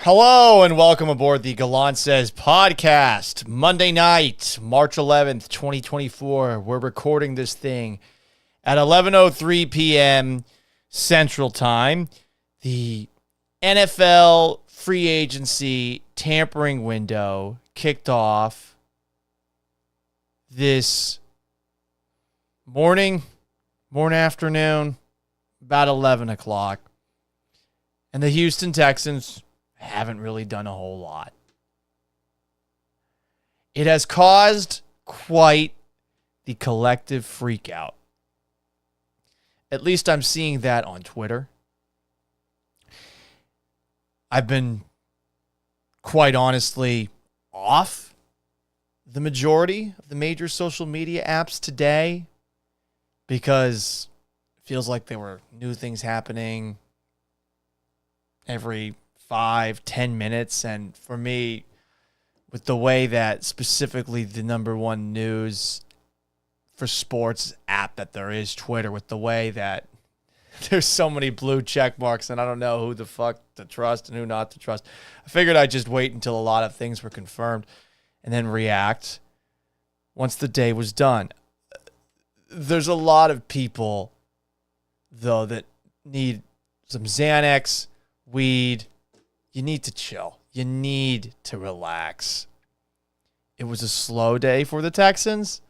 Hello and welcome aboard the Gallant Says podcast. Monday night, March 11th, 2024. We're recording this thing at 11:03 p.m. Central Time. The NFL free agency tampering window kicked off this morning afternoon, about 11 o'clock. And the Houston Texans haven't really done a whole lot. It has caused quite the collective freakout. At least I'm seeing that on Twitter. I've been, quite honestly, off the majority of the major social media apps today because it feels like there were new things happening every 5-10 minutes. And for me, with the way that specifically the number one news for sports app that there is, Twitter, with the way that there's so many blue check marks and I don't know who the fuck to trust and who not to trust, I figured I'd just wait until a lot of things were confirmed and then react once the day was done. There's a lot of people, though, that need some Xanax, weed. You need to chill. You need to relax. It was a slow day for the Texans.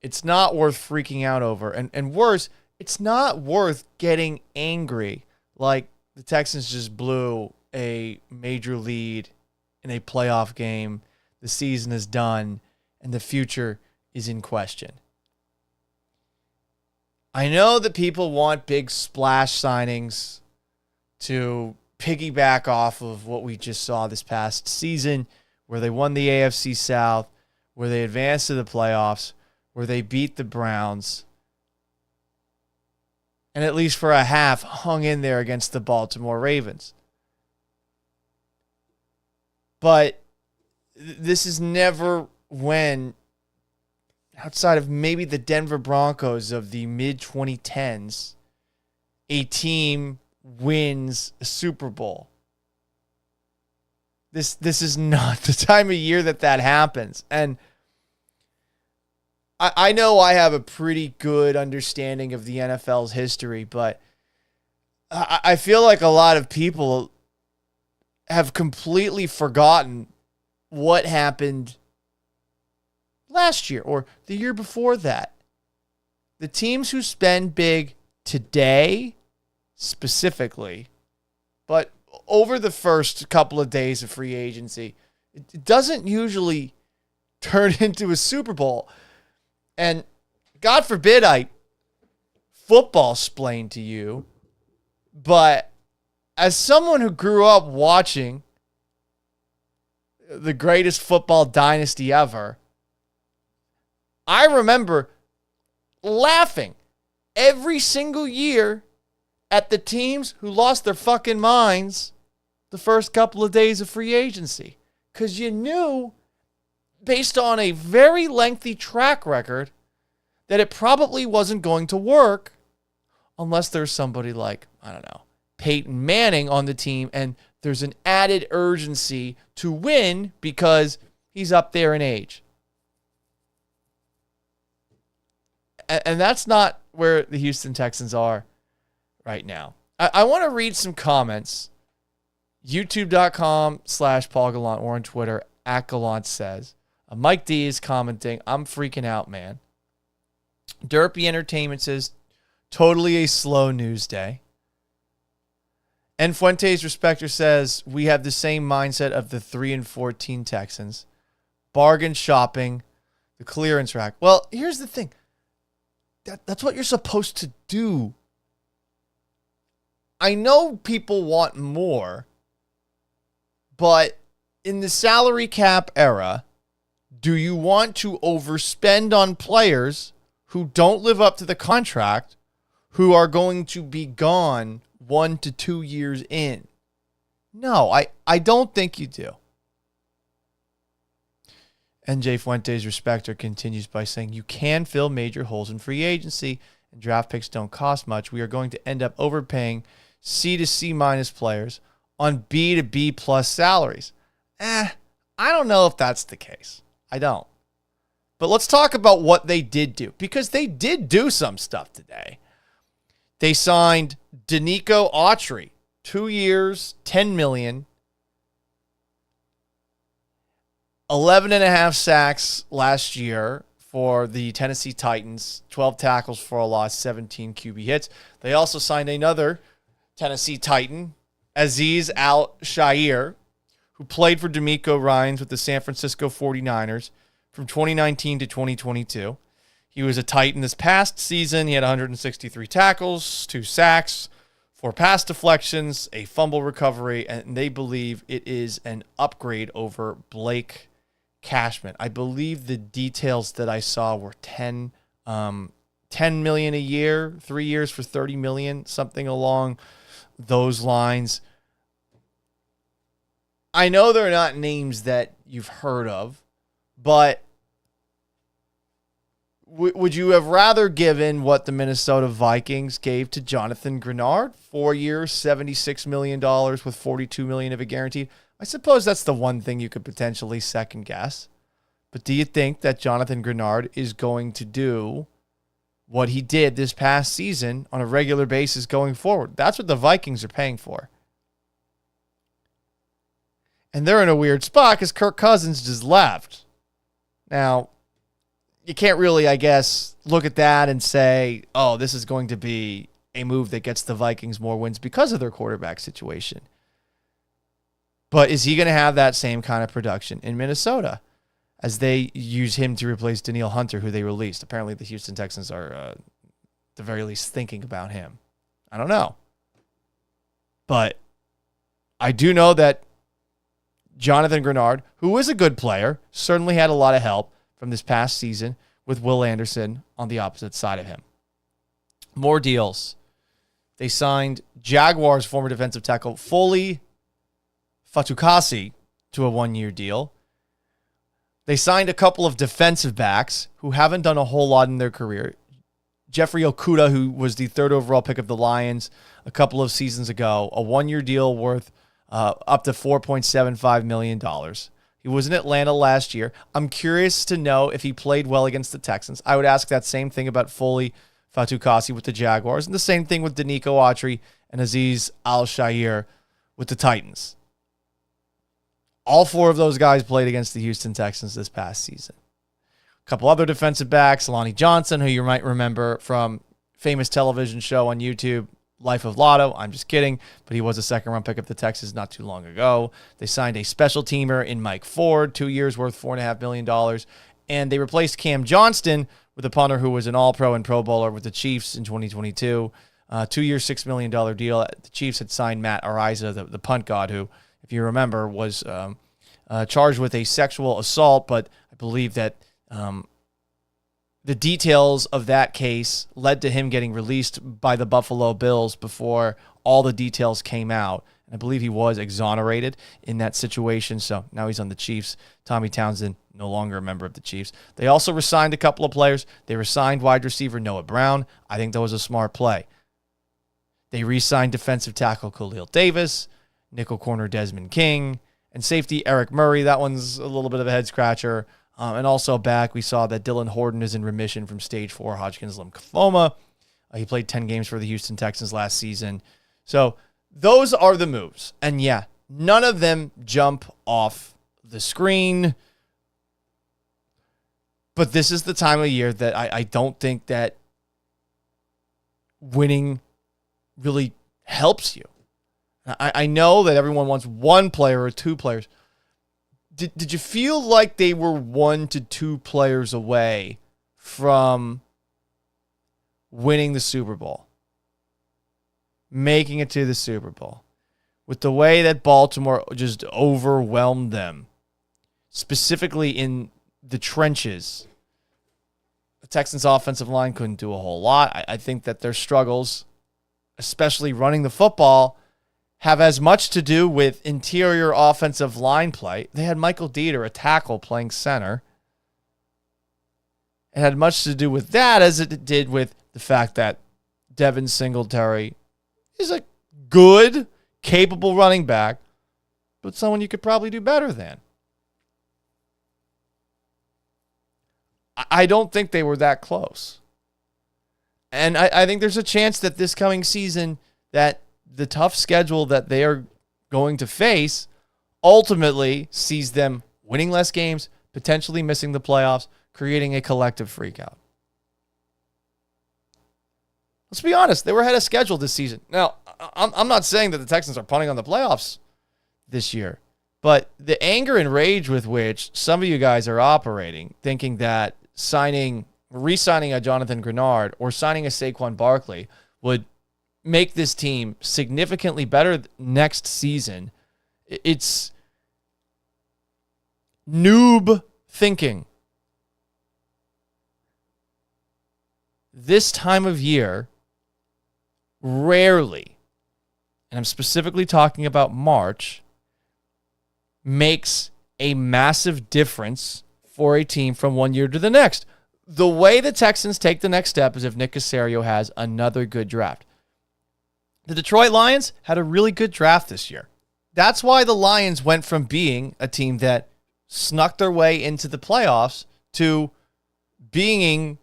It's not worth freaking out over. And worse, it's not worth getting angry like the Texans just blew a major lead in a playoff game. The season is done and the future is in question. I know that people want big splash signings to piggyback off of what we just saw this past season, where they won the AFC South, where they advanced to the playoffs, where they beat the Browns, and at least for a half hung in there against the Baltimore Ravens. But this is never when, outside of maybe the Denver Broncos of the mid-2010s, a team wins a Super Bowl. This is not the time of year that happens. And I know I have a pretty good understanding of the NFL's history, but I feel like a lot of people have completely forgotten what happened last year or the year before that. The teams who spend big today specifically, but over the first couple of days of free agency, it doesn't usually turn into a Super Bowl. And God forbid I football splain to you, but as someone who grew up watching the greatest football dynasty ever, I remember laughing every single year at the teams who lost their fucking minds the first couple of days of free agency. Because you knew, based on a very lengthy track record, that it probably wasn't going to work unless there's somebody like, I don't know, Peyton Manning on the team and there's an added urgency to win because he's up there in age. And that's not where the Houston Texans are right now. I want to read some comments. YouTube.com/Paul Gallant or on Twitter @Gallant says. Mike D is commenting, I'm freaking out, man. Derpy Entertainment says, totally a slow news day. And Fuentes Respecter says, we have the same mindset of the 3-14 Texans. Bargain shopping, the clearance rack. Well, here's the thing. That's what you're supposed to do. I know people want more, but in the salary cap era, do you want to overspend on players who don't live up to the contract, who are going to be gone 1 to 2 years in? No, I don't think you do. NJ Fuentes Respecter continues by saying, you can fill major holes in free agency and draft picks don't cost much. We are going to end up overpaying C to C minus players. on B to B plus salaries. I don't know if that's the case. I don't. But let's talk about what they did do, because they did do some stuff today. They signed Danico Autry, 2 years, $10 million, 11.5 sacks last year for the Tennessee Titans, 12 tackles for a loss, 17 QB hits. They also signed another Tennessee Titan, Azeez Al-Shaair, who played for DeMeco Ryans with the San Francisco 49ers from 2019 to 2022. He was a Titan this past season. He had 163 tackles, 2 sacks, 4 pass deflections, a fumble recovery, and they believe it is an upgrade over Blake Cashman. I believe the details that I saw were $10 million a year, 3 years for $30 million, something along those lines. I know they're not names that you've heard of, but would you have rather given what the Minnesota Vikings gave to Jonathan Grenard? 4 years, $76 million with $42 million of it guaranteed. I suppose that's the one thing you could potentially second guess. But do you think that Jonathan Grenard is going to do what he did this past season on a regular basis going forward? That's what the Vikings are paying for. And they're in a weird spot because Kirk Cousins just left. Now, you can't really, I guess, look at that and say, oh, this is going to be a move that gets the Vikings more wins because of their quarterback situation. But is he going to have that same kind of production in Minnesota as they use him to replace Danielle Hunter, who they released? Apparently the Houston Texans are, at the very least, thinking about him. I don't know. But I do know that Jonathan Grenard, who is a good player, certainly had a lot of help from this past season with Will Anderson on the opposite side of him. More deals. They signed Jaguars former defensive tackle Foley Fatukasi to a 1-year deal. They signed a couple of defensive backs who haven't done a whole lot in their career. Jeffrey Okudah, who was the 3rd overall pick of the Lions a couple of seasons ago, a 1-year deal worth up to $4.75 million. He was in Atlanta last year. I'm curious to know if he played well against the Texans. I would ask that same thing about Foley Fatukasi with the Jaguars, and the same thing with Danico Autry and Azeez Al-Shaair with the Titans. All 4 of those guys played against the Houston Texans this past season. A couple other defensive backs, Lonnie Johnson, who you might remember from famous television show on YouTube, Life of Lotto. I'm just kidding, but he was a 2nd-round pick of the Texans not too long ago. They signed a special teamer in Mike Ford, 2 years worth $4.5 million, and they replaced Cam Johnston with a punter who was an All-Pro and Pro Bowler with the Chiefs in 2022. 2-year, $6 million deal. The Chiefs had signed Matt Araiza, the punt god, who, if you remember, was charged with a sexual assault, but I believe that the details of that case led to him getting released by the Buffalo Bills before all the details came out. And I believe he was exonerated in that situation, so now he's on the Chiefs. Tommy Townsend, no longer a member of the Chiefs. They also re-signed a couple of players. They re-signed wide receiver Noah Brown. I think that was a smart play. They re-signed defensive tackle Khalil Davis, nickel corner Desmond King, and safety Eric Murray. That one's a little bit of a head-scratcher. And also back, we saw that Dylan Horton is in remission from stage 4 Hodgkin's lymphoma. He played 10 games for the Houston Texans last season. So those are the moves. And yeah, none of them jump off the screen. But this is the time of year that I don't think that winning really helps you. I know that everyone wants 1 player or 2 players. Did you feel like they were 1 to 2 players away from winning the Super Bowl? Making it to the Super Bowl? With the way that Baltimore just overwhelmed them, specifically in the trenches. The Texans' offensive line couldn't do a whole lot. I think that their struggles, especially running the football, have as much to do with interior offensive line play. They had Michael Dieter, a tackle, playing center. It had much to do with that as it did with the fact that Devin Singletary is a good capable running back, but someone you could probably do better than. I don't think they were that close. And I think there's a chance that this coming season, that the tough schedule that they are going to face ultimately sees them winning less games, potentially missing the playoffs, creating a collective freakout. Let's be honest, they were ahead of schedule this season. Now, I'm not saying that the Texans are punting on the playoffs this year, but the anger and rage with which some of you guys are operating, thinking that re-signing a Jonathan Grenard or signing a Saquon Barkley would make this team significantly better next season, it's noob thinking. This time of year, rarely, and I'm specifically talking about March, makes a massive difference for a team from one year to the next. The way the Texans take the next step is if Nick Caserio has another good draft. The Detroit Lions had a really good draft this year. That's why the Lions went from being a team that snuck their way into the playoffs to being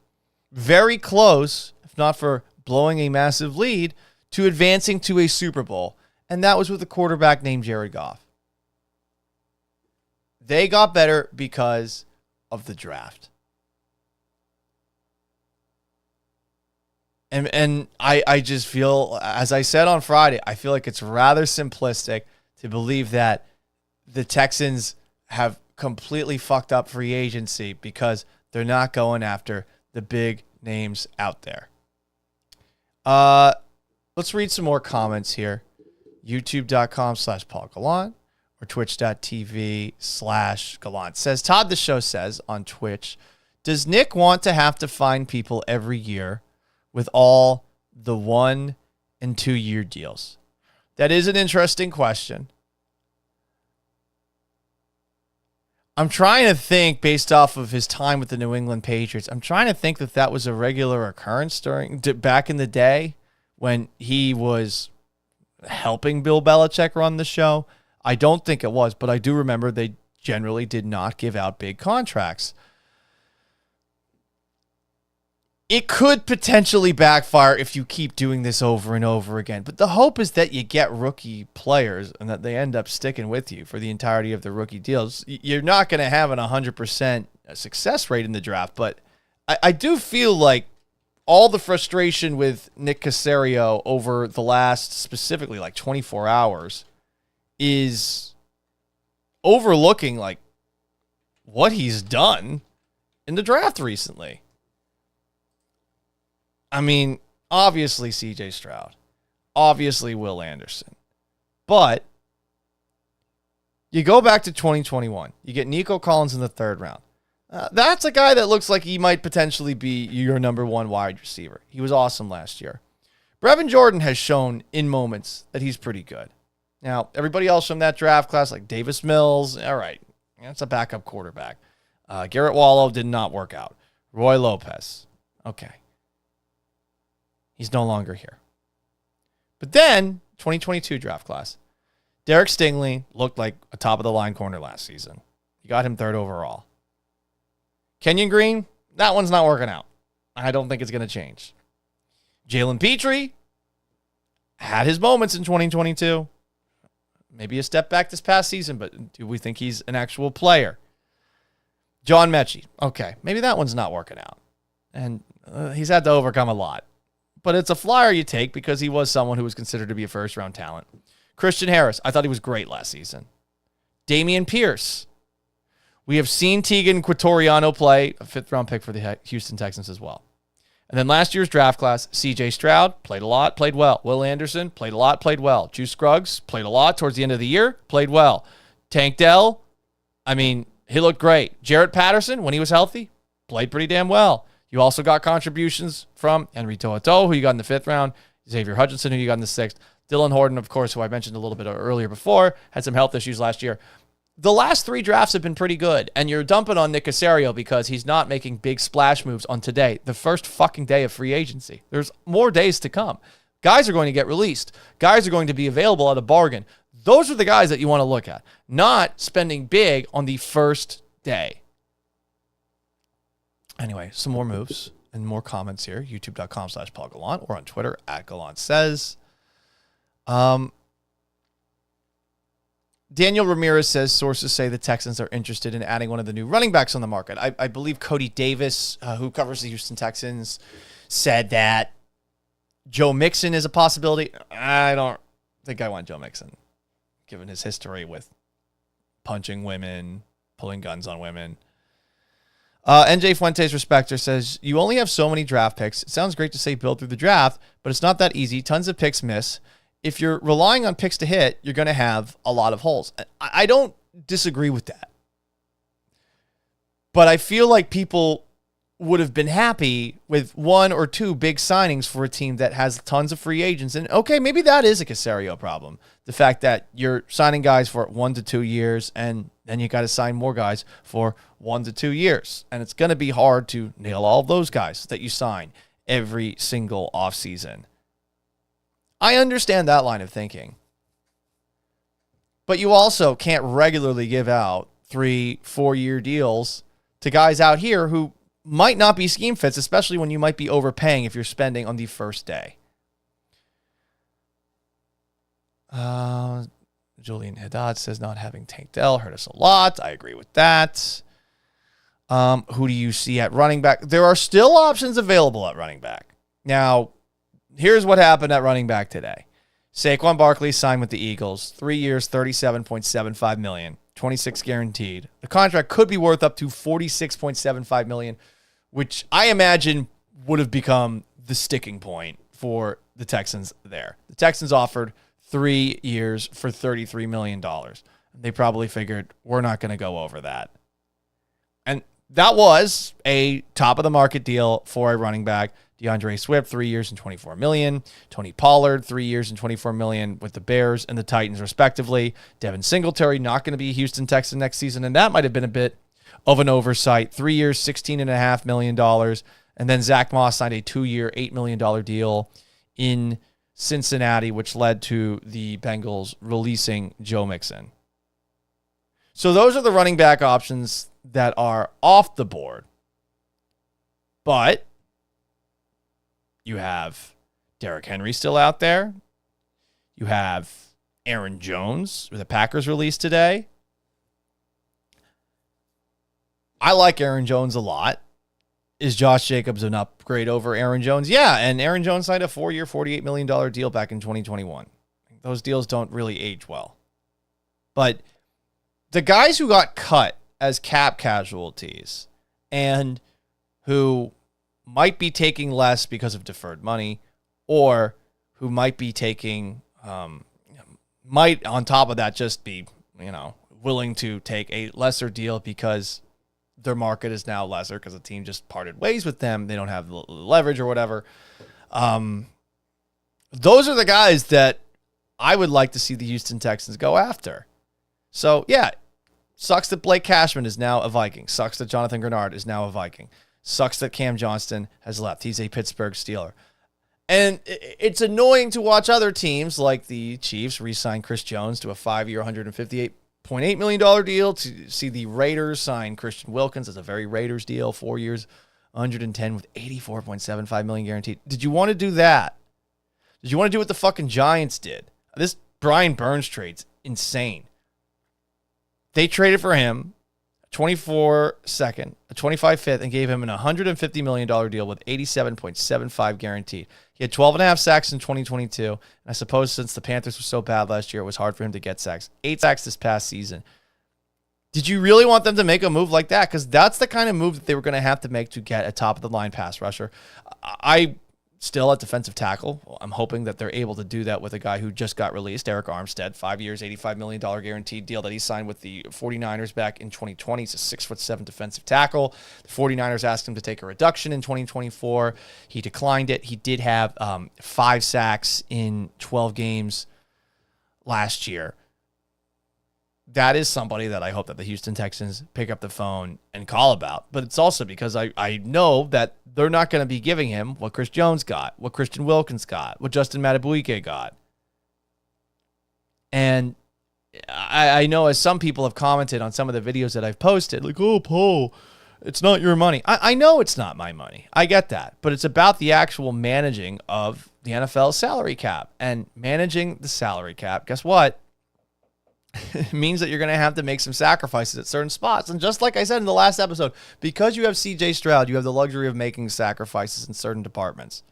very close, if not for blowing a massive lead, to advancing to a Super Bowl. And that was with a quarterback named Jared Goff. They got better because of the draft. And I just feel, as I said on Friday, I feel like it's rather simplistic to believe that the Texans have completely fucked up free agency because they're not going after the big names out there. Let's read some more comments here. YouTube.com/Paul Gallant or Twitch.tv/Gallant says, Todd the Show says on Twitch, does Nick want to have to find people every year with all the 1 and 2 year deals? That is an interesting question. I'm trying to think, based off of his time with the New England Patriots, I'm trying to think that was a regular occurrence back in the day when he was helping Bill Belichick run the show. I don't think it was, but I do remember they generally did not give out big contracts. It could potentially backfire if you keep doing this over and over again. But the hope is that you get rookie players and that they end up sticking with you for the entirety of the rookie deals. You're not going to have an 100% success rate in the draft, but I do feel like all the frustration with Nick Caserio over the last specifically like 24 hours is overlooking like what he's done in the draft recently. I mean, obviously C.J. Stroud, obviously Will Anderson, but you go back to 2021, you get Nico Collins in the 3rd round. That's a guy that looks like he might potentially be your number 1 wide receiver. He was awesome last year. Brevin Jordan has shown in moments that he's pretty good. Now, everybody else from that draft class, like Davis Mills, all right, that's a backup quarterback. Garrett Wallow did not work out. Roy Lopez, okay. He's no longer here. But then, 2022 draft class. Derek Stingley looked like a top-of-the-line corner last season. You got him 3rd overall. Kenyon Green, that one's not working out. I don't think it's going to change. Jalen Petrie had his moments in 2022. Maybe a step back this past season, but do we think he's an actual player? John Mechie, okay, maybe that one's not working out. And he's had to overcome a lot. But it's a flyer you take because he was someone who was considered to be a first-round talent. Christian Harris, I thought he was great last season. Damian Pierce. We have seen Tegan Quatoriano play, a 5th-round pick for the Houston Texans as well. And then last year's draft class, C.J. Stroud, played a lot, played well. Will Anderson, played a lot, played well. Juice Scruggs, played a lot towards the end of the year, played well. Tank Dell, I mean, he looked great. Jarrett Patterson, when he was healthy, played pretty damn well. You also got contributions from Henry To'oTo'o, who you got in the 5th round, Xavier Hutchinson, who you got in the 6th, Dylan Horton, of course, who I mentioned a little bit earlier before, had some health issues last year. The last 3 drafts have been pretty good, and you're dumping on Nick Caserio because he's not making big splash moves on today, the first fucking day of free agency. There's more days to come. Guys are going to get released. Guys are going to be available at a bargain. Those are the guys that you want to look at, not spending big on the first day. Anyway, some more moves and more comments here. YouTube.com/Paul Gallant or on Twitter @GallantSays. Daniel Ramirez says sources say the Texans are interested in adding one of the new running backs on the market. I believe Cody Davis, who covers the Houston Texans, said that Joe Mixon is a possibility. I don't think I want Joe Mixon, given his history with punching women, pulling guns on women. NJ Fuentes Respecter says, you only have so many draft picks. It sounds great to say build through the draft, but it's not that easy. Tons of picks miss. If you're relying on picks to hit, you're going to have a lot of holes. I don't disagree with that. But I feel like people would have been happy with one or two big signings for a team that has tons of free agents. And okay, maybe that is a Caserio problem. The fact that you're signing guys for 1 to 2 years and then you got to sign more guys for 1 to 2 years. And it's going to be hard to nail all of those guys that you sign every single offseason. I understand that line of thinking. But you also can't regularly give out 3-4 year deals to guys out here who might not be scheme fits, especially when you might be overpaying if you're spending on the first day. Julian Haddad says not having Tank Dell hurt us a lot. I agree with that. Who do you see at running back? There are still options available at running back. Now, here's what happened at running back today. Saquon Barkley signed with the Eagles. 3 years, $37.75 million, 26 guaranteed. The contract could be worth up to $46.75 million, which I imagine would have become the sticking point for the Texans there. The Texans offered 3 years for $33 million. They probably figured we're not going to go over that. And that was a top-of-the-market deal for a running back. DeAndre Swift, 3 years and $24 million. Tony Pollard, 3 years and $24 million with the Bears and the Titans, respectively. Devin Singletary, not going to be a Houston Texan next season, and that might have been a bit of an oversight. 3 years, $16.5 million. And then Zach Moss signed a 2-year, $8 million deal in Cincinnati, which led to the Bengals releasing Joe Mixon. So those are the running back options that are off the board. But you have Derrick Henry still out there. You have Aaron Jones, who the Packers released today. I like Aaron Jones a lot. Is Josh Jacobs an upgrade over Aaron Jones? Yeah, and Aaron Jones signed a 4-year, $48 million deal back in 2021. Those deals don't really age well. But the guys who got cut as cap casualties and who might be taking less because of deferred money, or who might be taking, might on top of that just be, willing to take a lesser deal because their market is now lesser because the team just parted ways with them. They don't have the leverage or whatever. Those are the guys that I would like to see the Houston Texans go after. So, yeah, sucks that Blake Cashman is now a Viking. Sucks that Jonathan Grenard is now a Viking. Sucks that Cam Johnston has left. He's a Pittsburgh Steeler. And it's annoying to watch other teams like the Chiefs re-sign Chris Jones to a 5-year, $158.8 million deal, to see the Raiders sign Christian Wilkins as a very Raiders deal, 4 years, 110 with $84.75 million guaranteed. Did you want to do that? Did you want to do what the fucking Giants did? This Brian Burns trade's insane. They traded for him 24 second, a 25 fifth, and gave him an $150 million deal with $87.75 guaranteed. He had 12.5 sacks in 2022. And I suppose since the Panthers were so bad last year, it was hard for him to get sacks. 8 sacks this past season. Did you really want them to make a move like that? Because that's the kind of move that they were going to have to make to get a top-of-the-line pass rusher. I still at defensive tackle, I'm hoping that they're able to do that with a guy who just got released, Eric Armstead, 5 years, $85 million guaranteed deal that he signed with the 49ers back in 2020. He's a 6'7" defensive tackle. The 49ers asked him to take a reduction in 2024. He declined it. He did have 5 sacks in 12 games last year. that is somebody that I hope that the Houston Texans pick up the phone and call about. But it's also because I know that they're not going to be giving him what Chris Jones got, what Christian Wilkins got, what Justin Madubuike got. And I know as some people have commented on some of the videos that I've posted, like, oh, Paul, it's not your money. I know it's not my money. I get that. But it's about the actual managing of the NFL salary cap. And managing the salary cap, guess what? It means that you're going to have to make some sacrifices at certain spots. And just like I said in the last episode, because you have CJ Stroud, you have the luxury of making sacrifices in certain departments.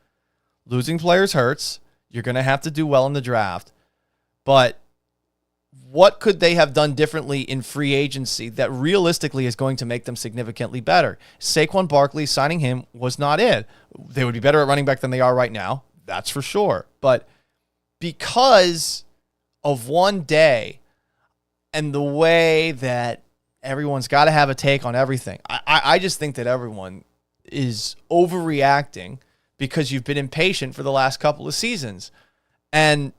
Losing players hurts. You're going to have to do well in the draft. But what could they have done differently in free agency that realistically is going to make them significantly better? Saquon Barkley, signing him was not it. They would be better at running back than they are right now. That's for sure. But because of one day and the way that everyone's got to have a take on everything, I just think that everyone is overreacting because you've been impatient for the last couple of seasons. And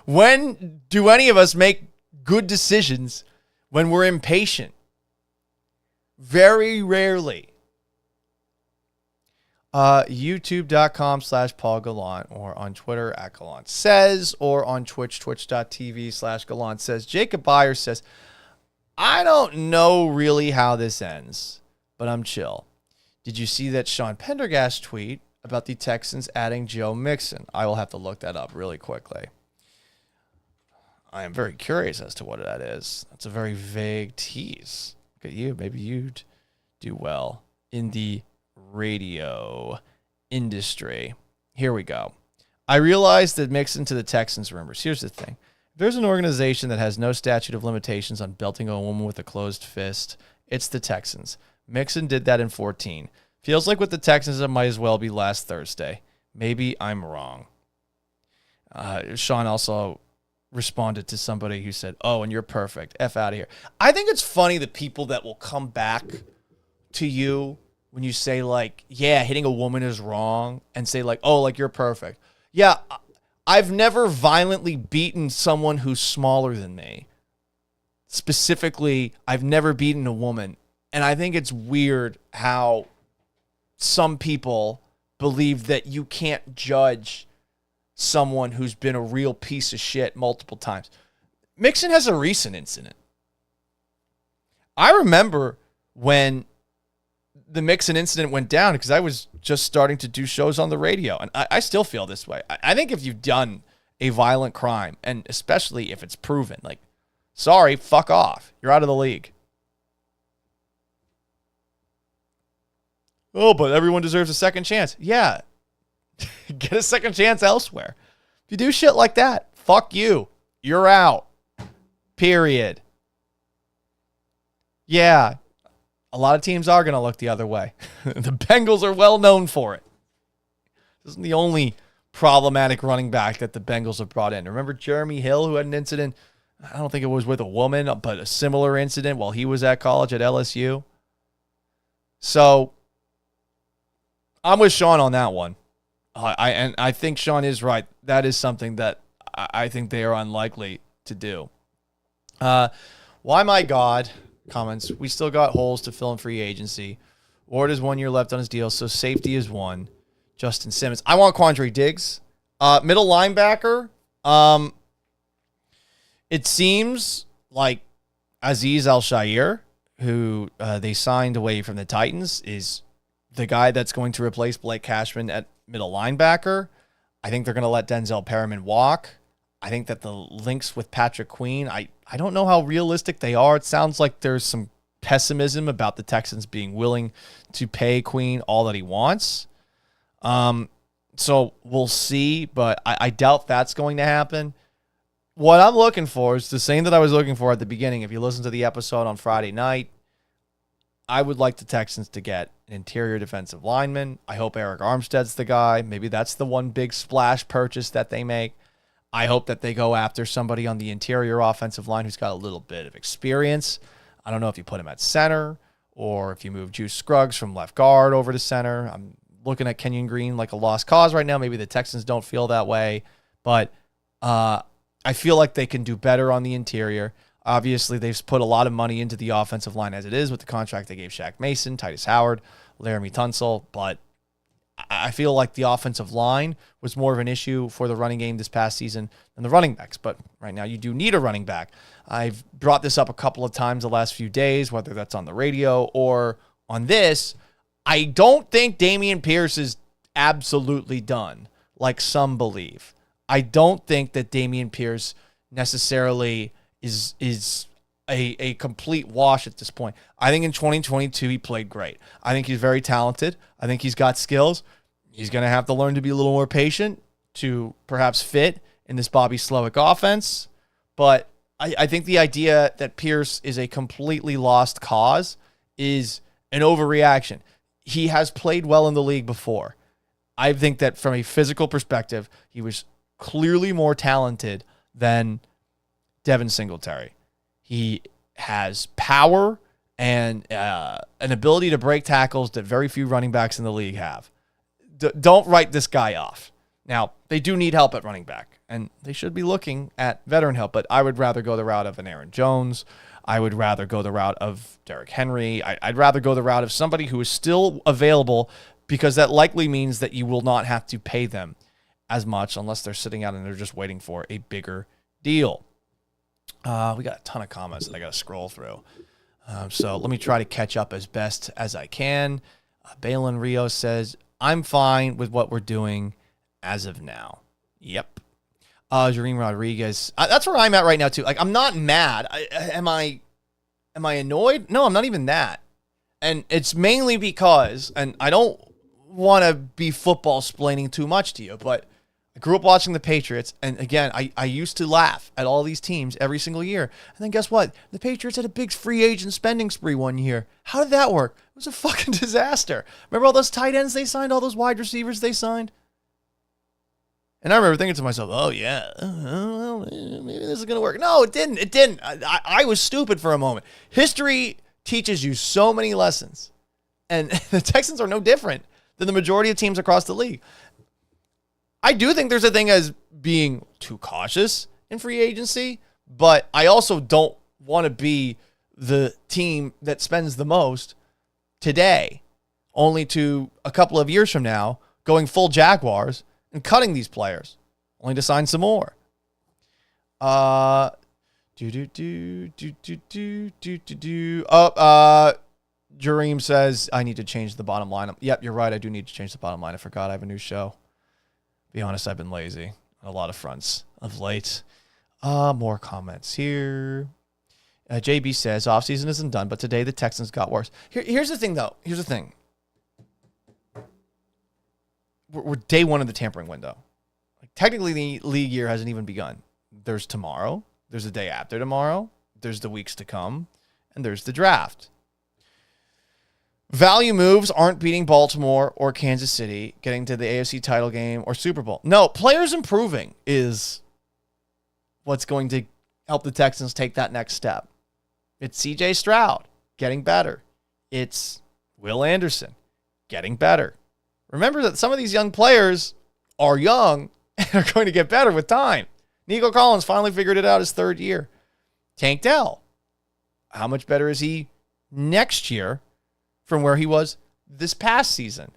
when do any of us make good decisions when we're impatient? Very rarely. YouTube.com/Paul Gallant, or on Twitter @Gallant Says, or on Twitch, twitch.tv/Gallant Says. Jacob Byers says, I don't know really how this ends, but I'm chill. Did you see that Sean Pendergast tweet about the Texans adding Joe Mixon? I will have to look that up really quickly. I am very curious as to what that is. That's a very vague tease. Look at you. Maybe you'd do well in the radio industry. Here we go. I realized that Mixon to the Texans rumors. Here's the thing. If there's an organization that has no statute of limitations on belting a woman with a closed fist, it's the Texans. Mixon did that in 2014. Feels like with the Texans, it might as well be last Thursday. Maybe I'm wrong. Sean also responded to somebody who said, oh, and you're perfect. F out of here. I think it's funny the people that will come back to you when you say, like, yeah, hitting a woman is wrong, and say, like, oh, like, you're perfect. Yeah, I've never violently beaten someone who's smaller than me. Specifically, I've never beaten a woman. And I think it's weird how some people believe that you can't judge someone who's been a real piece of shit multiple times. Mixon has a recent incident. I remember when the Mixon incident went down because I was just starting to do shows on the radio. And I still feel this way. I think if you've done a violent crime, and especially if it's proven, like, sorry, fuck off. You're out of the league. Oh, but everyone deserves a second chance. Yeah. Get a second chance elsewhere. If you do shit like that, fuck you. You're out. Period. Yeah. A lot of teams are going to look the other way. The Bengals are well known for it. This isn't the only problematic running back that the Bengals have brought in. Remember Jeremy Hill, who had an incident? I don't think it was with a woman, but a similar incident while he was at college at LSU. So I'm with Sean on that one. I think Sean is right. That is something that I think they are unlikely to do. Why my God? Comments. We still got holes to fill in free agency. Ward has 1 year left on his deal, so safety is one. Justin Simmons. I want Quandre Diggs. Middle linebacker. It seems like Azeez Al-Shaair, who they signed away from the Titans, is the guy that's going to replace Blake Cashman at middle linebacker. I think they're going to let Denzel Perriman walk. I think that the links with Patrick Queen, I don't know how realistic they are. It sounds like there's some pessimism about the Texans being willing to pay Queen all that he wants. So we'll see, but I doubt that's going to happen. What I'm looking for is the same that I was looking for at the beginning. If you listen to the episode on Friday night, I would like the Texans to get an interior defensive lineman. I hope Eric Armstead's the guy. Maybe that's the one big splash purchase that they make. I hope that they go after somebody on the interior offensive line who's got a little bit of experience. I don't know if you put him at center or if you move Juice Scruggs from left guard over to center. I'm looking at Kenyon Green like a lost cause right now. Maybe the Texans don't feel that way. But I feel like they can do better on the interior. Obviously, they've put a lot of money into the offensive line as it is with the contract they gave Shaq Mason, Titus Howard, Laramie Tunsil, but I feel like the offensive line was more of an issue for the running game this past season than the running backs. But right now, you do need a running back. I've brought this up a couple of times the last few days, whether that's on the radio or on this. I don't think Dameon Pierce is absolutely done, like some believe. I don't think that Dameon Pierce necessarily is a complete wash at this point. I think in 2022, he played great. I think he's very talented. I think he's got skills. He's going to have to learn to be a little more patient to perhaps fit in this Bobby Slowick offense. But I think the idea that Pierce is a completely lost cause is an overreaction. He has played well in the league before. I think that from a physical perspective, he was clearly more talented than Devin Singletary. He has power and an ability to break tackles that very few running backs in the league have. Don't write this guy off. Now, they do need help at running back, and they should be looking at veteran help, but I would rather go the route of an Aaron Jones. I would rather go the route of Derrick Henry. I'd rather go the route of somebody who is still available, because that likely means that you will not have to pay them as much unless they're sitting out and they're just waiting for a bigger deal. We got a ton of comments that I got to scroll through. So let me try to catch up as best as I can. Balin Rio says, I'm fine with what we're doing as of now. Yep. Jareem Rodriguez. That's where I'm at right now, too. Like, I'm not mad. Am I annoyed? No, I'm not even that. And it's mainly because, and I don't want to be football splaining too much to you, but I grew up watching the Patriots, and again, I used to laugh at all these teams every single year. And then guess what? The Patriots had a big free agent spending spree one year. How did that work? It was a fucking disaster. Remember all those tight ends they signed, all those wide receivers they signed? And I remember thinking to myself, oh, yeah, well, maybe this is going to work. No, it didn't. It didn't. I was stupid for a moment. History teaches you so many lessons, and the Texans are no different than the majority of teams across the league. I do think there's a thing as being too cautious in free agency, but I also don't want to be the team that spends the most today, only to a couple of years from now going full Jaguars and cutting these players, only to sign some more. Jareem says, I need to change the bottom line. Yep, you're right. I do need to change the bottom line. I forgot I have a new show. Be honest, I've been lazy on a lot of fronts of late. More comments here. JB says, offseason isn't done, but today the Texans got worse. Here's the thing, though. Here's the thing. We're day one of the tampering window. Like, technically, the league year hasn't even begun. There's tomorrow. There's the day after tomorrow. There's the weeks to come. And there's the draft. Value moves aren't beating Baltimore or Kansas City, getting to the AFC title game or Super Bowl. No, players improving is what's going to help the Texans take that next step. It's C.J. Stroud getting better. It's Will Anderson getting better. Remember that some of these young players are young and are going to get better with time. Nico Collins finally figured it out his third year. Tank Dell, how much better is he next year from where he was this past season?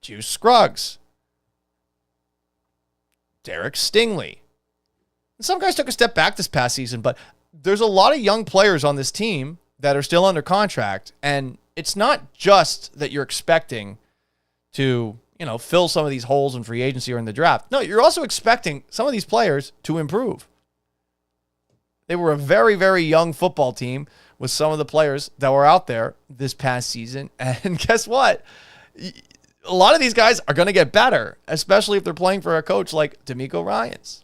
Juice Scruggs, Derek Stingley. And some guys took a step back this past season, but there's a lot of young players on this team that are still under contract, and it's not just that you're expecting to, fill some of these holes in free agency or in the draft. No, you're also expecting some of these players to improve. They were a very, very young football team with some of the players that were out there this past season. And guess what? A lot of these guys are going to get better, especially if they're playing for a coach like D'Amico Ryans.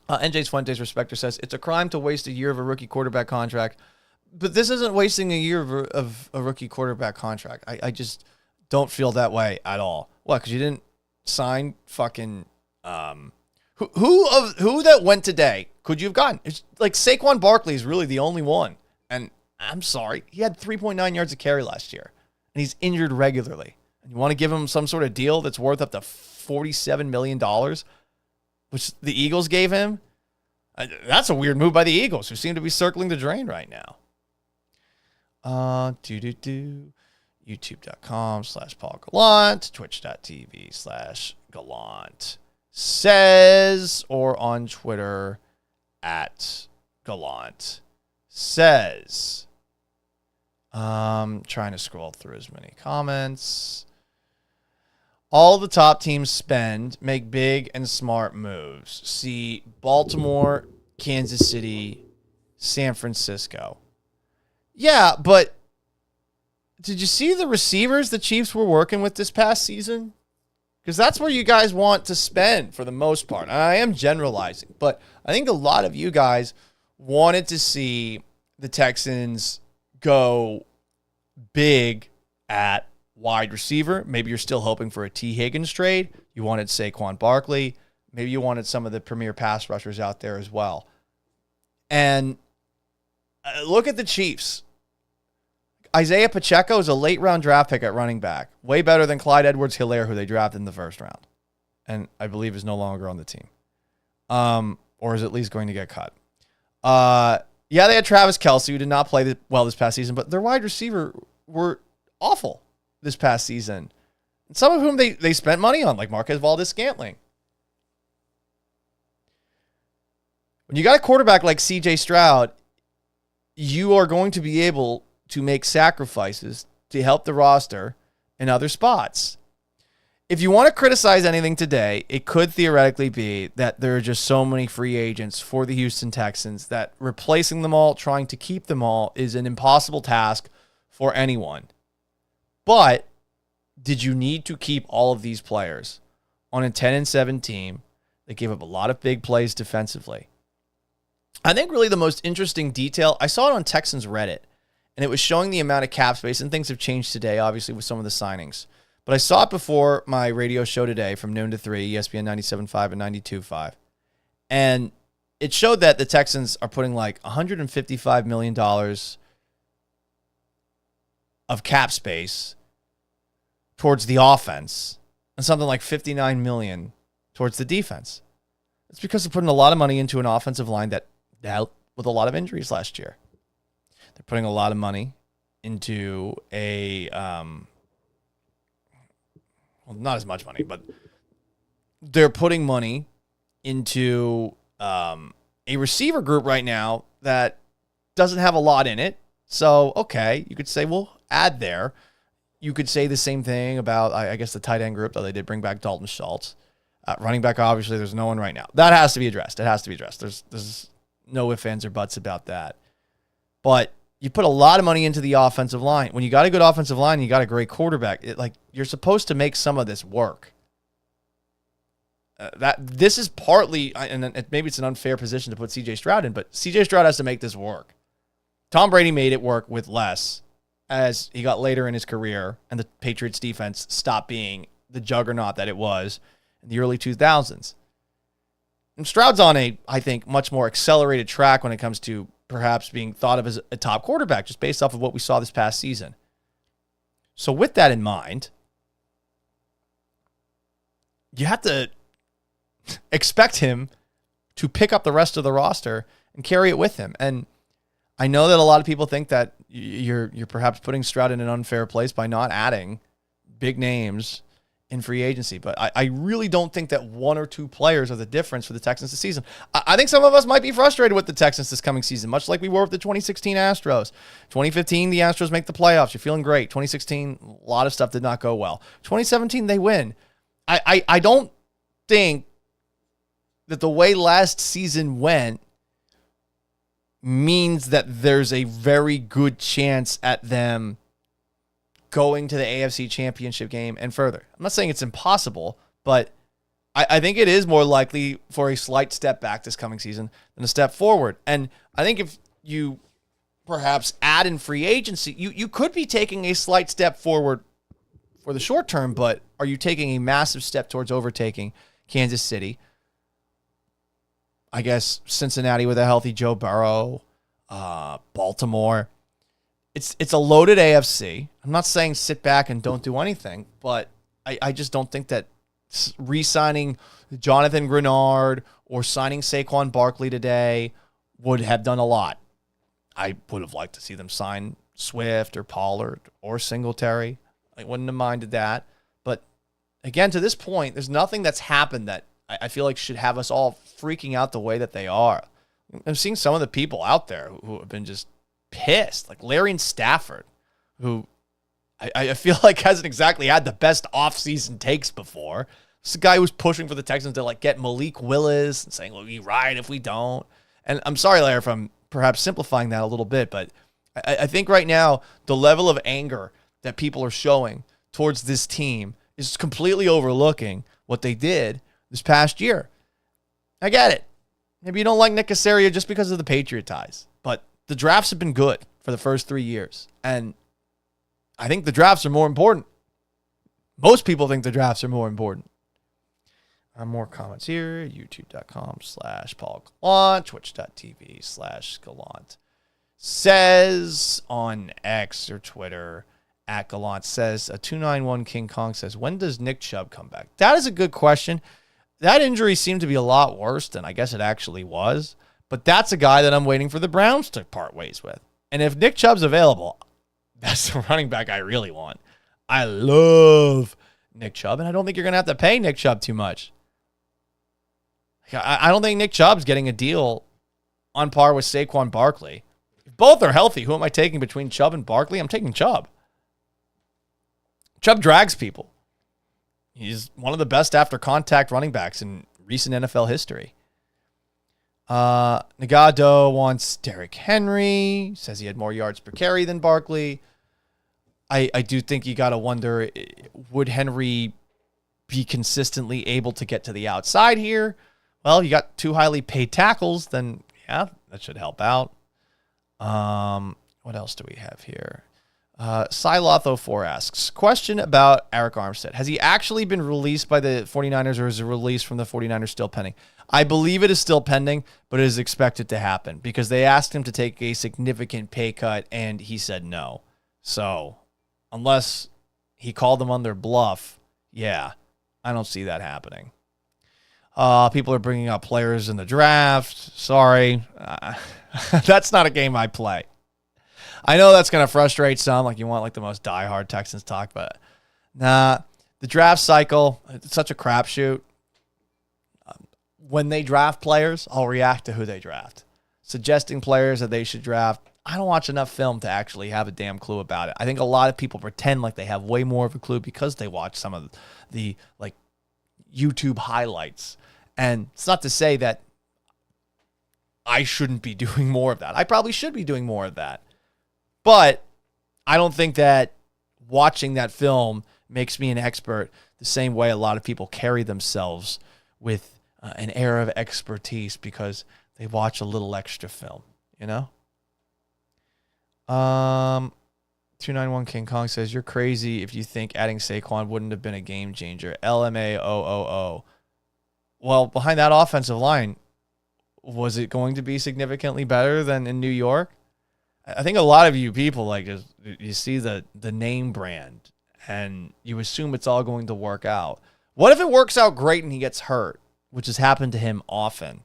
NJ Fuentes Respector says, it's a crime to waste a year of a rookie quarterback contract, but this isn't wasting a year of a rookie quarterback contract. I just don't feel that way at all. What? Because you didn't sign fucking who that went today could you have gotten? It's like Saquon Barkley is really the only one. And I'm sorry, he had 3.9 yards of carry last year, and he's injured regularly. And you want to give him some sort of deal that's worth up to $47 million? which the Eagles gave him. That's a weird move by the Eagles, who seem to be circling the drain right now. YouTube.com/Paul Gallant, Twitch.tv/Gallant says, or on Twitter @Gallant says. Trying to scroll through as many comments. All the top teams make big and smart moves. See Baltimore, Kansas City, San Francisco. Yeah, but did you see the receivers the Chiefs were working with this past season? Because that's where you guys want to spend for the most part. And I am generalizing, but I think a lot of you guys wanted to see the Texans go big at wide receiver. Maybe you're still hoping for a T. Higgins trade. You wanted Saquon Barkley. Maybe you wanted some of the premier pass rushers out there as well. And look at the Chiefs. Isaiah Pacheco is a late-round draft pick at running back. Way better than Clyde Edwards-Helaire, who they drafted in the first round. And I believe is no longer on the team. Or is at least going to get cut. Yeah, they had Travis Kelce, who did not play well this past season, but their wide receiver were awful this past season. And some of whom they spent money on, like Marquez Valdes-Scantling. When you got a quarterback like C.J. Stroud, you are going to be able to make sacrifices to help the roster in other spots. If you want to criticize anything today, it could theoretically be that there are just so many free agents for the Houston Texans that replacing them all, trying to keep them all, is an impossible task for anyone. But did you need to keep all of these players on a 10-7 team that gave up a lot of big plays defensively? I think really the most interesting detail, I saw it on Texans Reddit, and it was showing the amount of cap space, and things have changed today, obviously, with some of the signings. But I saw it before my radio show today from noon to 3, ESPN 97.5 and 92.5. And it showed that the Texans are putting like $155 million of cap space towards the offense and something like $59 million towards the defense. It's because they're putting a lot of money into an offensive line that dealt with a lot of injuries last year. They're putting a lot of money into a, well, not as much money, but they're putting money into a receiver group right now that doesn't have a lot in it. So, okay, you could say, well, add there. You could say the same thing about, I guess, the tight end group, though they did bring back Dalton Schultz. Running back, obviously, there's no one right now. That has to be addressed. It has to be addressed. There's no ifs, ands, or buts about that. But you put a lot of money into the offensive line. When you got a good offensive line, you got a great quarterback. You're supposed to make some of this work. This is partly, and maybe it's an unfair position to put C.J. Stroud in, but C.J. Stroud has to make this work. Tom Brady made it work with less as he got later in his career, and the Patriots defense stopped being the juggernaut that it was in the early 2000s. And Stroud's on I think, much more accelerated track when it comes to perhaps being thought of as a top quarterback, just based off of what we saw this past season. So with that in mind, you have to expect him to pick up the rest of the roster and carry it with him. And I know that a lot of people think that you're perhaps putting Stroud in an unfair place by not adding big names in free agency, but I really don't think that one or two players are the difference for the Texans this season. I think some of us might be frustrated with the Texans this coming season, much like we were with the 2016 Astros. 2015, the Astros make the playoffs. You're feeling great. 2016, a lot of stuff did not go well. 2017, they win. I don't think that the way last season went means that there's a very good chance at them going to the AFC Championship game and further. I'm not saying it's impossible, but I think it is more likely for a slight step back this coming season than a step forward. And I think if you perhaps add in free agency, you could be taking a slight step forward for the short term, but are you taking a massive step towards overtaking Kansas City? I guess Cincinnati with a healthy Joe Burrow, Baltimore. It's a loaded AFC. I'm not saying sit back and don't do anything, but I just don't think that re-signing Jonathan Grenard or signing Saquon Barkley today would have done a lot. I would have liked to see them sign Swift or Pollard or Singletary. I wouldn't have minded that. But again, to this point, there's nothing that's happened that I feel like should have us all freaking out the way that they are. I'm seeing some of the people out there who have been just pissed, like Larry and Stafford, who I feel like hasn't exactly had the best offseason takes before. It's the guy who was pushing for the Texans to like get Malik Willis and saying, well, we ride if we don't. And I'm sorry, Larry, if I'm perhaps simplifying that a little bit, but I think right now the level of anger that people are showing towards this team is completely overlooking what they did this past year. I get it. Maybe you don't like Nick Caserio just because of the Patriot ties, but the drafts have been good for the first 3 years. And I think the drafts are more important. Most people think the drafts are more important. More comments here. YouTube.com/Paul Gallant. Twitch.tv/Gallant. Says on X or Twitter, @Gallant says, a 291 King Kong says, when does Nick Chubb come back? That is a good question. That injury seemed to be a lot worse than I guess it actually was. But that's a guy that I'm waiting for the Browns to part ways with. And if Nick Chubb's available, that's the running back I really want. I love Nick Chubb, and I don't think you're going to have to pay Nick Chubb too much. I don't think Nick Chubb's getting a deal on par with Saquon Barkley. If both are healthy, who am I taking between Chubb and Barkley? I'm taking Chubb. Chubb drags people. He's one of the best after-contact running backs in recent NFL history. Nagado wants Derrick Henry. Says he had more yards per carry than Barkley. I do think you got to wonder, would Henry be consistently able to get to the outside here? Well, you got 2 highly paid tackles, then yeah, that should help out. What else do we have here? Siloth04 asks, question about Eric Armstead. Has he actually been released by the 49ers, or is a release from the 49ers still pending? I believe it is still pending, but it is expected to happen because they asked him to take a significant pay cut, and he said no. So unless he called them on their bluff, yeah, I don't see that happening. People are bringing up players in the draft. Sorry. That's not a game I play. I know that's going to frustrate some, like you want like the most diehard Texans talk, but nah, the draft cycle, it's such a crapshoot. When they draft players, I'll react to who they draft. Suggesting players that they should draft, I don't watch enough film to actually have a damn clue about it. I think a lot of people pretend like they have way more of a clue because they watch some of the like YouTube highlights. And it's not to say that I shouldn't be doing more of that. I probably should be doing more of that. But I don't think that watching that film makes me an expert the same way a lot of people carry themselves with an air of expertise because they watch a little extra film, you know? 291 King Kong says, you're crazy if you think adding Saquon wouldn't have been a game changer. LMAOOO. Well, behind that offensive line, was it going to be significantly better than in New York? I think a lot of you people like just, you see the name brand and you assume it's all going to work out. What if it works out great and he gets hurt, which has happened to him often?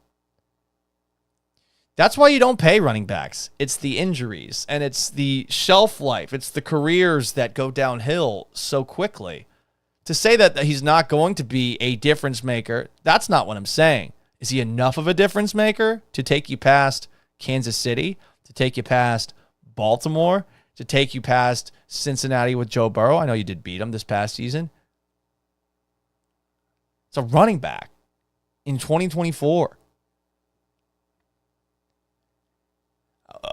That's why you don't pay running backs. It's the injuries and it's the shelf life. It's the careers that go downhill so quickly. To say that he's not going to be a difference maker, that's not what I'm saying. Is he enough of a difference maker to take you past Kansas City, to take you past Baltimore, to take you past Cincinnati with Joe Burrow? I know you did beat him this past season. It's a running back in 2024.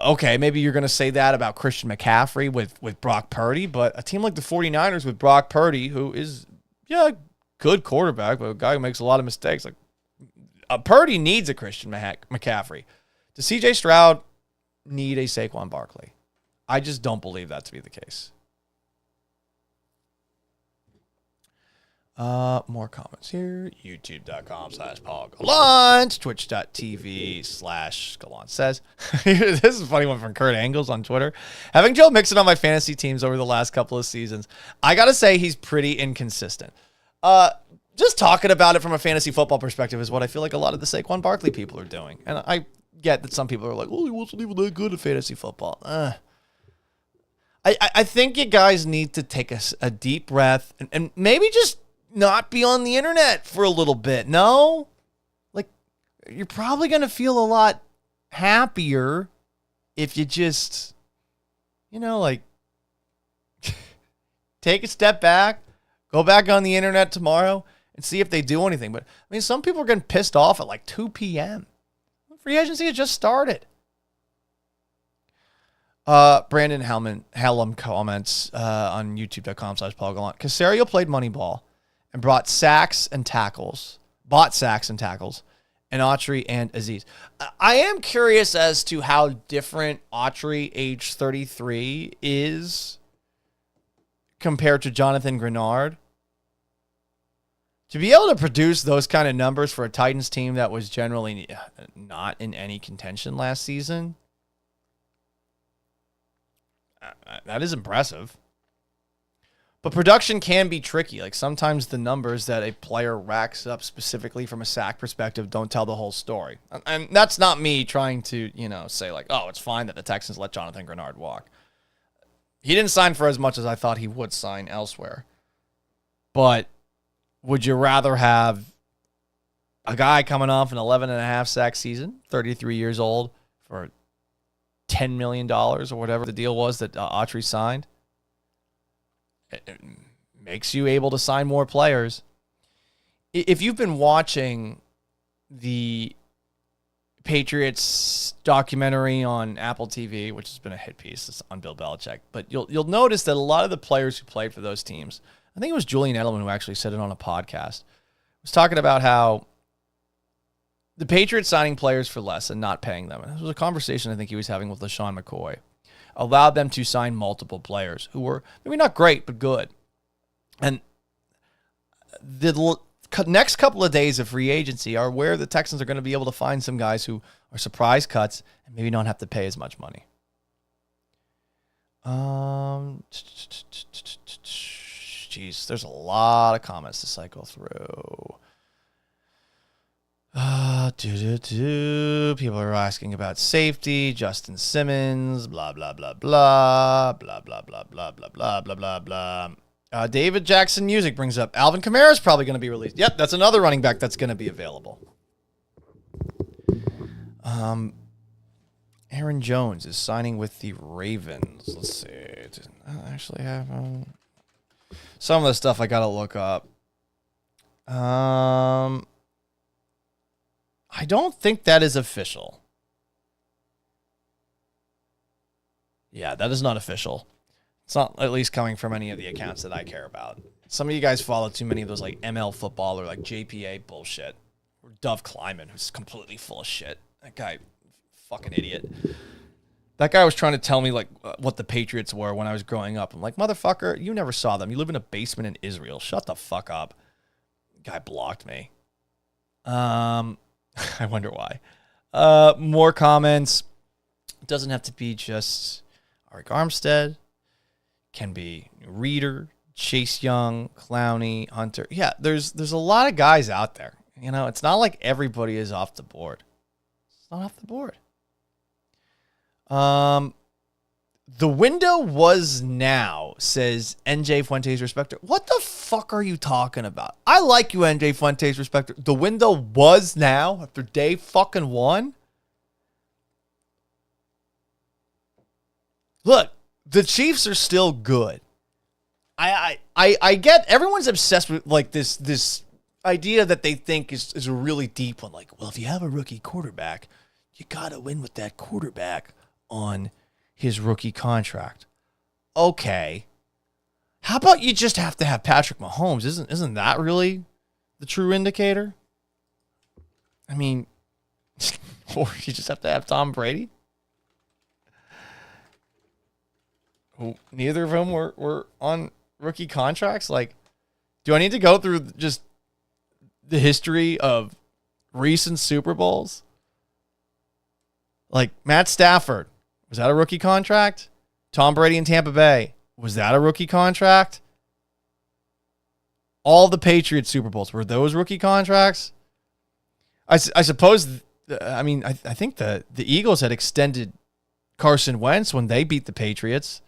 Okay, maybe you're going to say that about Christian McCaffrey with Brock Purdy, but a team like the 49ers with Brock Purdy, who is, yeah, good quarterback, but a guy who makes a lot of mistakes. Like Purdy needs a Christian McCaffrey. Does C.J. Stroud need a Saquon Barkley? I just don't believe that to be the case. More comments here. YouTube.com/Paul Gallant. Twitch.tv/Gallant says. This is a funny one from Kurt Angles on Twitter. Having Joe Mixon on my fantasy teams over the last couple of seasons, I got to say he's pretty inconsistent. just talking about it from a fantasy football perspective is what I feel like a lot of the Saquon Barkley people are doing. And I get that some people are like, oh, he wasn't even that good at fantasy football. I think you guys need to take a deep breath and maybe just not be on the internet for a little bit. No? Like, you're probably going to feel a lot happier if you just, like, take a step back, go back on the internet tomorrow, and see if they do anything. But, I mean, some people are getting pissed off at like 2 p.m. Free agency has just started. Brandon Hallam comments on youtube.com/Paul Gallant. Casario played Moneyball and bought sacks and tackles, and Autry and Aziz. I am curious as to how different Autry, age 33, is compared to Jonathan Grenard. To be able to produce those kind of numbers for a Titans team that was generally not in any contention last season, that is impressive. But production can be tricky. Like, sometimes the numbers that a player racks up specifically from a sack perspective don't tell the whole story. And that's not me trying to, say like, oh, it's fine that the Texans let Jonathan Grenard walk. He didn't sign for as much as I thought he would sign elsewhere. But would you rather have a guy coming off an 11.5 sack season, 33 years old, for $10 million or whatever the deal was that Autry signed? It makes you able to sign more players. If you've been watching the Patriots documentary on Apple TV, which has been a hit piece on Bill Belichick, but you'll notice that a lot of the players who played for those teams, I think it was Julian Edelman who actually said it on a podcast, was talking about how the Patriots signing players for less and not paying them. And this was a conversation I think he was having with LaShawn McCoy. Allowed them to sign multiple players who were maybe not great, but good. And the next couple of days of free agency are where the Texans are going to be able to find some guys who are surprise cuts and maybe don't have to pay as much money. Jeez, there's a lot of comments to cycle through. People are asking about safety, Justin Simmons, blah, blah, blah, blah, blah, blah, blah, blah, blah, blah, blah, blah, blah. David Jackson Music brings up Alvin Kamara is probably going to be released. Yep, that's another running back that's going to be available. Aaron Jones is signing with the Ravens. Let's see. I actually have some of the stuff I got to look up. I don't think that is official. Yeah, that is not official. It's not at least coming from any of the accounts that I care about. Some of you guys follow too many of those like ML football or like JPA bullshit. Or Dove Kleiman, who's completely full of shit. That guy, fucking idiot. That guy was trying to tell me like what the Patriots were when I was growing up. I'm like, motherfucker, you never saw them. You live in a basement in Israel. Shut the fuck up. Guy blocked me. I wonder why. More comments. It doesn't have to be just Arik Armstead. Can be Reeder, Chase Young, Clowney, Hunter. Yeah, there's a lot of guys out there. It's not like everybody is off the board. It's not off the board. The window was now, says NJ Fuentes Respector. What the fuck are you talking about? I like you, NJ Fuentes Respector. The window was now after day fucking 1. Look, the Chiefs are still good. I get everyone's obsessed with like this idea that they think is a really deep one. Like, well, if you have a rookie quarterback, you gotta win with that quarterback on his rookie contract. Okay. How about you just have to have Patrick Mahomes? Isn't that really the true indicator? I mean, or you just have to have Tom Brady? Who neither of them were on rookie contracts. Like, do I need to go through just the history of recent Super Bowls? Like, Matt Stafford, was that a rookie contract? Tom Brady in Tampa Bay, was that a rookie contract? All the Patriots Super Bowls, were those rookie contracts? I suppose, I think the Eagles had extended Carson Wentz when they beat the Patriots.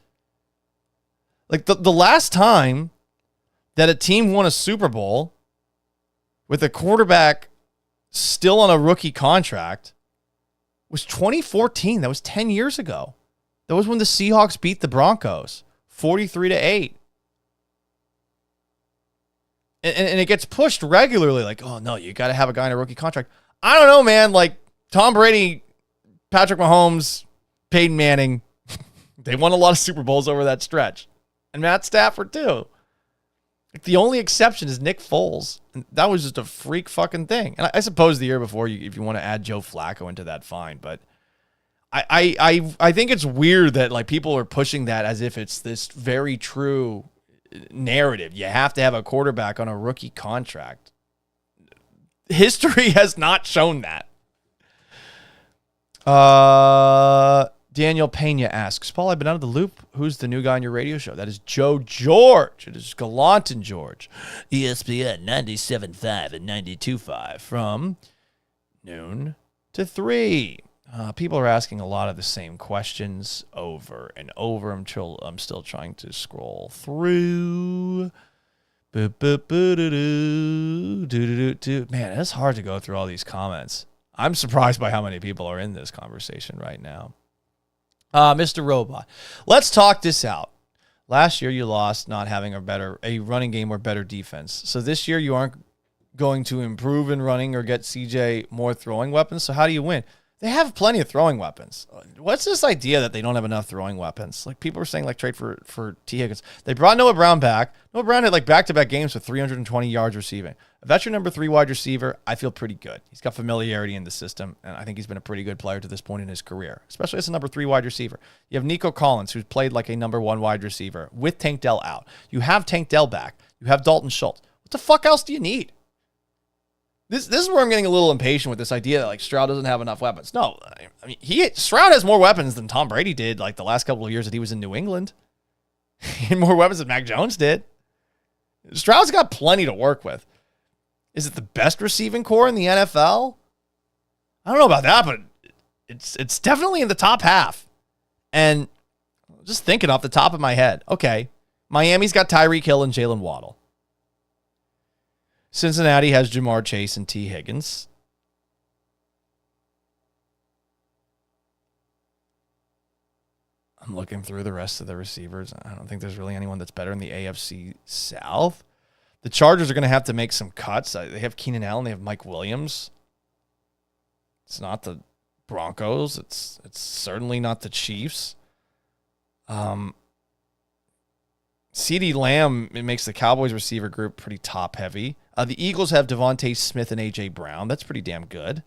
Like the last time that a team won a Super Bowl with a quarterback still on a rookie contract was 2014. That was 10 years ago. That was when the Seahawks beat the Broncos 43-8. And it gets pushed regularly, like, oh, no, you got to have a guy in a rookie contract. I don't know, man. Like, Tom Brady, Patrick Mahomes, Peyton Manning, they won a lot of Super Bowls over that stretch. And Matt Stafford, too. Like, the only exception is Nick Foles. And that was just a freak fucking thing. And I suppose the year before, if you want to add Joe Flacco into that, fine. But I think it's weird that, like, people are pushing that as if it's this very true narrative. You have to have a quarterback on a rookie contract. History has not shown that. Daniel Pena asks, Paul, I've been out of the loop. Who's the new guy on your radio show? That is Joe George. It is Gallant and George. ESPN 97.5 and 92.5 from noon to 3. People are asking a lot of the same questions over and over. I'm still trying to scroll through. Man, it's hard to go through all these comments. I'm surprised by how many people are in this conversation right now. Mr. Robot, let's talk this out. Last year you lost not having a running game or better defense. So this year you aren't going to improve in running or get CJ more throwing weapons. So how do you win? They have plenty of throwing weapons. What's this idea that they don't have enough throwing weapons? Like, people are saying, like, trade for T. Higgins. They brought Noah Brown back. Noah Brown had, like, back-to-back games with 320 yards receiving. If that's your number 3 wide receiver, I feel pretty good. He's got familiarity in the system, and I think he's been a pretty good player to this point in his career, especially as a number 3 wide receiver. You have Nico Collins, who's played like a number 1 wide receiver, with Tank Dell out. You have Tank Dell back. You have Dalton Schultz. What the fuck else do you need? This is where I'm getting a little impatient with this idea that, like, Stroud doesn't have enough weapons. No, I mean, Stroud has more weapons than Tom Brady did, like, the last couple of years that he was in New England. He had more weapons than Mac Jones did. Stroud's got plenty to work with. Is it the best receiving core in the NFL? I don't know about that, but it's definitely in the top half. And just thinking off the top of my head, okay, Miami's got Tyreek Hill and Jalen Waddle. Cincinnati has Jamar Chase and T. Higgins. I'm looking through the rest of the receivers. I don't think there's really anyone that's better in the AFC South. The Chargers are going to have to make some cuts. They have Keenan Allen. They have Mike Williams. It's not the Broncos. It's certainly not the Chiefs. CeeDee Lamb, it makes the Cowboys receiver group pretty top-heavy. The Eagles have Devontae Smith and A.J. Brown. That's pretty damn good.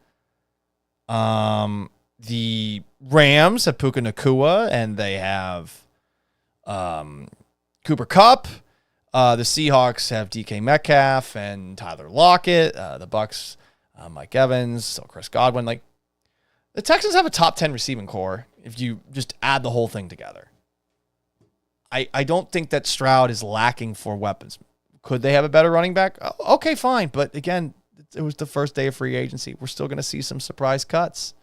The Rams have Puka Nacua, and they have Cooper Kupp. The Seahawks have DK Metcalf and Tyler Lockett. The Bucks, Mike Evans, still Chris Godwin. Like, the Texans have a top 10 receiving core if you just add the whole thing together. I don't think that Stroud is lacking for weapons. Could they have a better running back? Okay, fine. But again, it was the first day of free agency. We're still going to see some surprise cuts.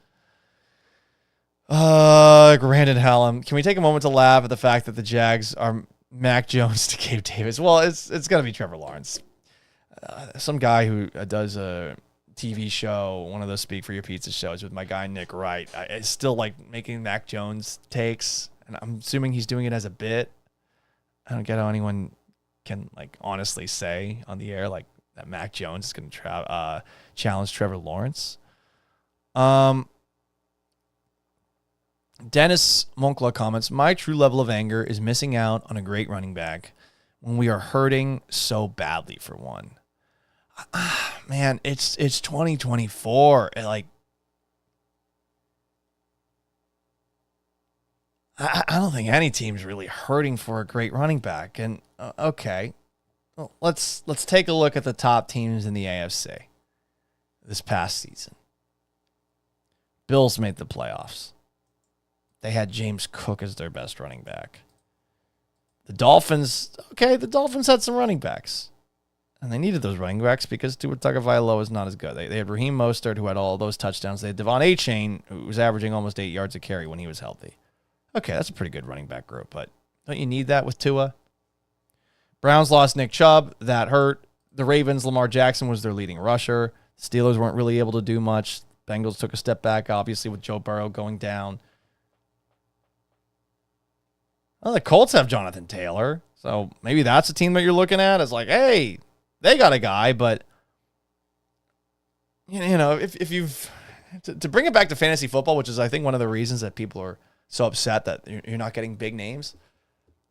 Brandon Hallam, can we take a moment to laugh at the fact that the Jags are Mac Jones to Gabe Davis? Well, it's going to be Trevor Lawrence. Some guy who does a TV show, one of those Speak for Your Pizza shows with my guy Nick Wright, is still like making Mac Jones takes, and I'm assuming he's doing it as a bit. I don't get how anyone can, like, honestly say on the air, like, that Mac Jones is going to challenge Trevor Lawrence. Dennis Moncla comments, my true level of anger is missing out on a great running back when we are hurting so badly for one. Man, it's 2024. Like, I don't think any team's really hurting for a great running back. And okay, well, let's take a look at the top teams in the AFC this past season. Bills made the playoffs. They had James Cook as their best running back. The Dolphins had some running backs. And they needed those running backs because Tua Tagovailoa is not as good. They had Raheem Mostert, who had all those touchdowns. They had Devon Achane, who was averaging almost 8 yards a carry when he was healthy. Okay, that's a pretty good running back group, but don't you need that with Tua? Browns lost Nick Chubb. That hurt. The Ravens, Lamar Jackson was their leading rusher. Steelers weren't really able to do much. Bengals took a step back, obviously, with Joe Burrow going down. Well, the Colts have Jonathan Taylor, so maybe that's a team that you're looking at. It's like, hey, they got a guy, but you know, if you've to bring it back to fantasy football, which is I think one of the reasons that people are so upset that you're not getting big names.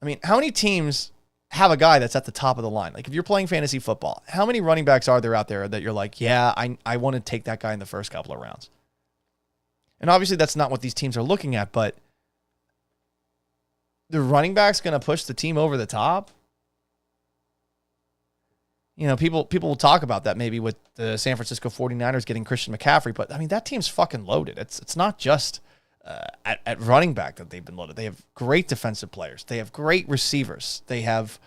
I mean, how many teams have a guy that's at the top of the line? Like if you're playing fantasy football, how many running backs are there out there that you're like, yeah, I want to take that guy in the first couple of rounds? And obviously that's not what these teams are looking at, but the running back's going to push the team over the top. You know, people will talk about that maybe with the San Francisco 49ers getting Christian McCaffrey, but I mean, that team's fucking loaded. It's not just at running back that they've been loaded. They have great defensive players. They have great receivers. They have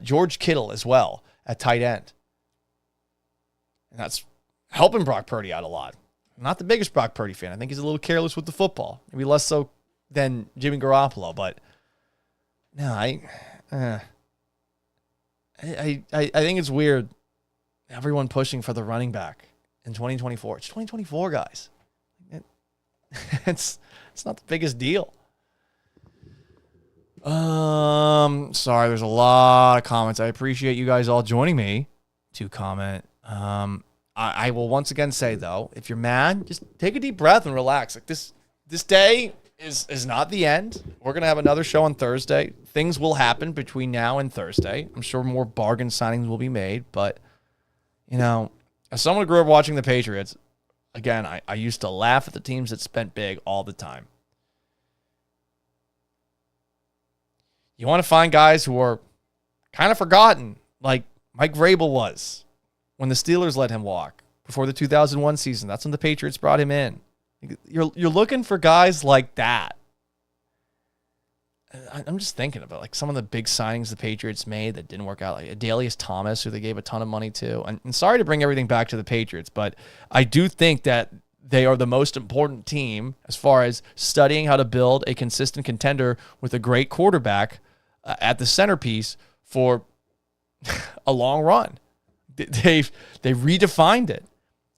George Kittle as well at tight end. And that's helping Brock Purdy out a lot. I'm not the biggest Brock Purdy fan. I think he's a little careless with the football. Maybe less so than Jimmy Garoppolo, but no, I think it's weird. Everyone pushing for the running back in 2024. It's 2024, guys. It's not the biggest deal. Sorry, there's a lot of comments. I appreciate you guys all joining me to comment. I will once again say though, if you're mad, just take a deep breath and relax. Like this day is not the end. We're gonna have another show on Thursday. Things will happen between now and Thursday. I'm sure more bargain signings will be made, but you know, as someone who grew up watching the Patriots, again, I used to laugh at the teams that spent big all the time. You want to find guys who are kind of forgotten, like Mike Vrabel was when the Steelers let him walk before the 2001 season. That's when the Patriots brought him in. You're looking for guys like that. I'm just thinking about like some of the big signings the Patriots made that didn't work out, like Adalius Thomas, who they gave a ton of money to. And sorry to bring everything back to the Patriots, but I do think that they are the most important team as far as studying how to build a consistent contender with a great quarterback at the centerpiece for a long run. They've redefined it.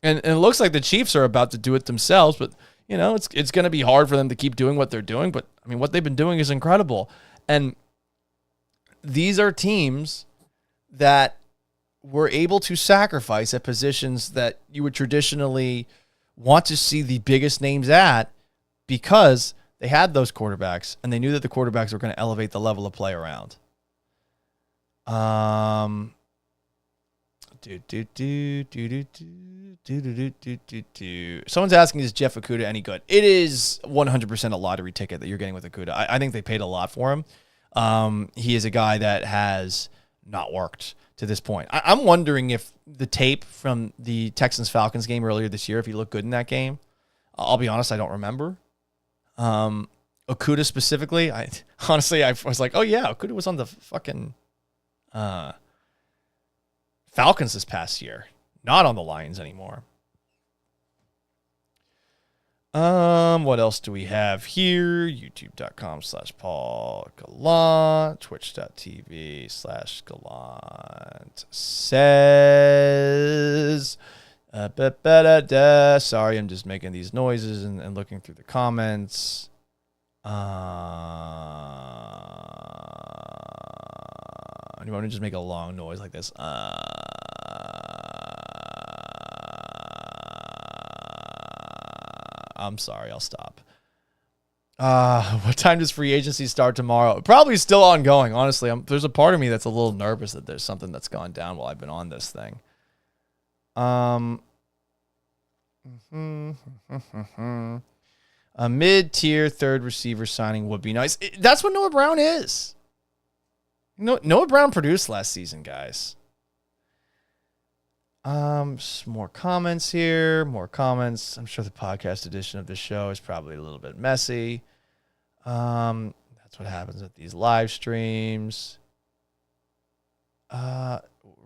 And it looks like the Chiefs are about to do it themselves, but you know, it's going to be hard for them to keep doing what they're doing, but I mean, what they've been doing is incredible. And these are teams that were able to sacrifice at positions that you would traditionally want to see the biggest names at because they had those quarterbacks and they knew that the quarterbacks were going to elevate the level of play around. Someone's asking, is Jeff Okudah any good? It is 100% a lottery ticket that you're getting with Okudah. I think they paid a lot for him. He is a guy that has not worked to this point. I'm wondering if the tape from the Texans-Falcons game earlier this year, if he looked good in that game. I'll be honest, I don't remember. Okudah specifically, I was like, oh yeah, Okudah was on the fucking Falcons this past year, not on the Lions anymore. What else do we have here? YouTube.com/Paul Gallant, Twitch.tv/Gallant says, sorry, I'm just making these noises and looking through the comments. You want to just make a long noise like this? I'm sorry, I'll stop. What time does free agency start tomorrow? Probably still ongoing, honestly. There's a part of me that's a little nervous that there's something that's gone down while I've been on this thing. A mid-tier third receiver signing would be nice. That's what Noah Brown is. Noah Brown produced last season, guys. Some more comments here. More comments. I'm sure the podcast edition of this show is probably a little bit messy. That's what happens with these live streams.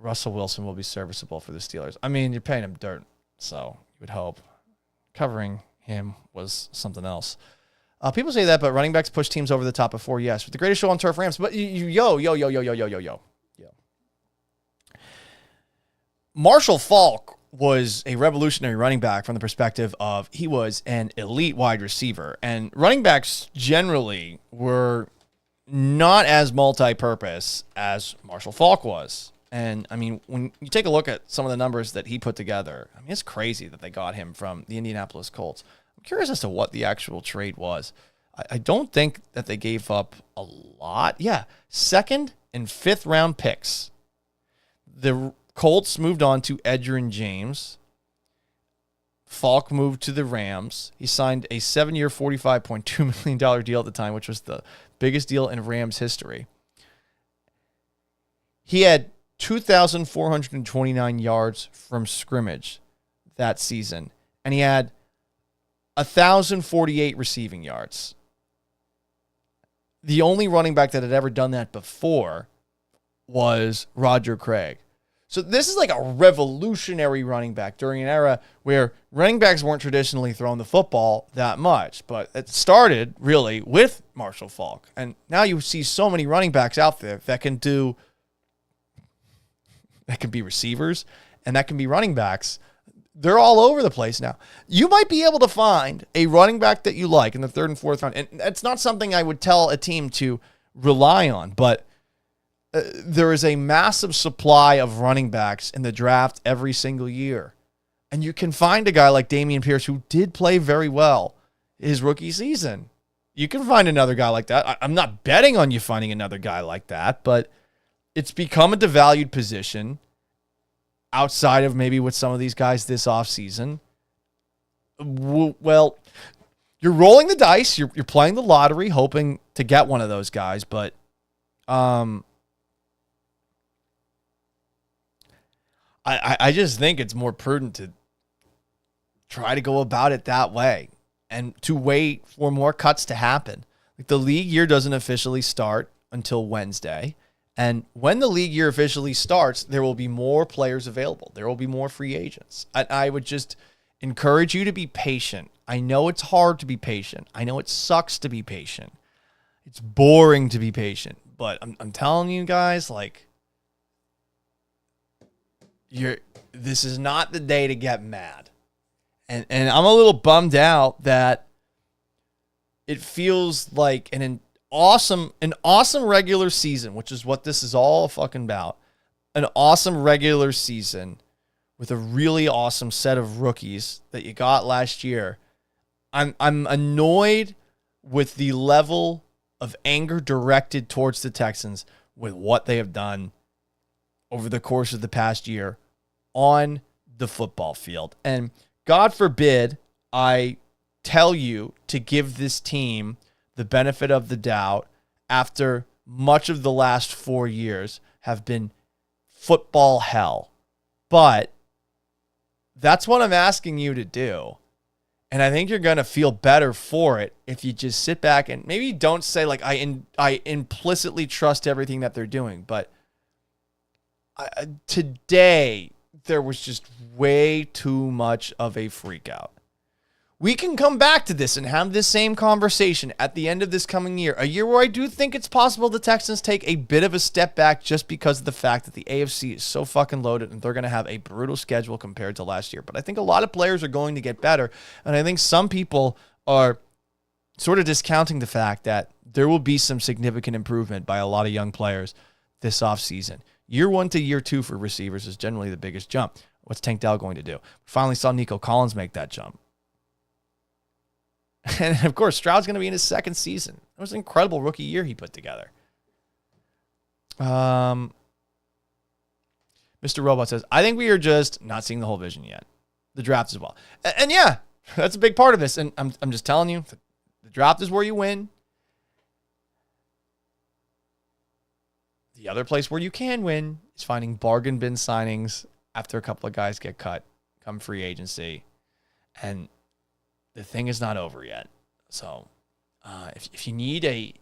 Russell Wilson will be serviceable for the Steelers. I mean, you're paying him dirt, so you would hope. Covering him was something else. People say that, but running backs push teams over the top before, yes. With the greatest show on turf, Rams. But yo. Marshall Faulk was a revolutionary running back from the perspective of he was an elite wide receiver. And running backs generally were not as multi-purpose as Marshall Faulk was. And, I mean, when you take a look at some of the numbers that he put together, I mean, it's crazy that they got him from the Indianapolis Colts. I'm curious as to what the actual trade was. I don't think that they gave up a lot. Yeah, 2nd and 5th round picks. The Colts moved on to Edgerrin James. Falk moved to the Rams. He signed a 7-year, $45.2 million deal at the time, which was the biggest deal in Rams history. He had 2,429 yards from scrimmage that season, and he had 1,048 receiving yards. The only running back that had ever done that before was Roger Craig. So this is like a revolutionary running back during an era where running backs weren't traditionally throwing the football that much. But it started really with Marshall Faulk. And now you see so many running backs out there that can be receivers and that can be running backs. They're all over the place now. You might be able to find a running back that you like in the 3rd and 4th round. And it's not something I would tell a team to rely on, but there is a massive supply of running backs in the draft every single year. And you can find a guy like Dameon Pierce who did play very well his rookie season. You can find another guy like that. I'm not betting on you finding another guy like that, but it's become a devalued position outside of maybe with some of these guys this offseason. Well, you're rolling the dice. You're playing the lottery, hoping to get one of those guys, but I just think it's more prudent to try to go about it that way and to wait for more cuts to happen. Like the league year doesn't officially start until Wednesday. And when the league year officially starts, there will be more players available. There will be more free agents. I would just encourage you to be patient. I know it's hard to be patient. I know it sucks to be patient. It's boring to be patient. But I'm telling you guys, like, this is not the day to get mad. And I'm a little bummed out that it feels like an awesome regular season, which is what this is all fucking about. An awesome regular season with a really awesome set of rookies that you got last year. I'm annoyed with the level of anger directed towards the Texans with what they have done over the course of the past year on the football field. And God forbid I tell you to give this team the benefit of the doubt after much of the last 4 years have been football hell. But that's what I'm asking you to do. And I think you're going to feel better for it if you just sit back and maybe don't say, like, I implicitly trust everything that they're doing. But today, there was just way too much of a freak out. We can come back to this and have this same conversation at the end of this coming year. A year where I do think it's possible the Texans take a bit of a step back just because of the fact that the AFC is so fucking loaded and they're going to have a brutal schedule compared to last year. But I think a lot of players are going to get better. And I think some people are sort of discounting the fact that there will be some significant improvement by a lot of young players this offseason. Year 1 to year 2 for receivers is generally the biggest jump. What's Tank Dell going to do? We finally saw Nico Collins make that jump. And, of course, Stroud's going to be in his 2nd season. It was an incredible rookie year he put together. Mr. Robot says, I think we are just not seeing the whole vision yet. The draft as well. And yeah, that's a big part of this. And I'm just telling you, the draft is where you win. The other place where you can win is finding bargain bin signings after a couple of guys get cut, come free agency. And the thing is not over yet. So if you need a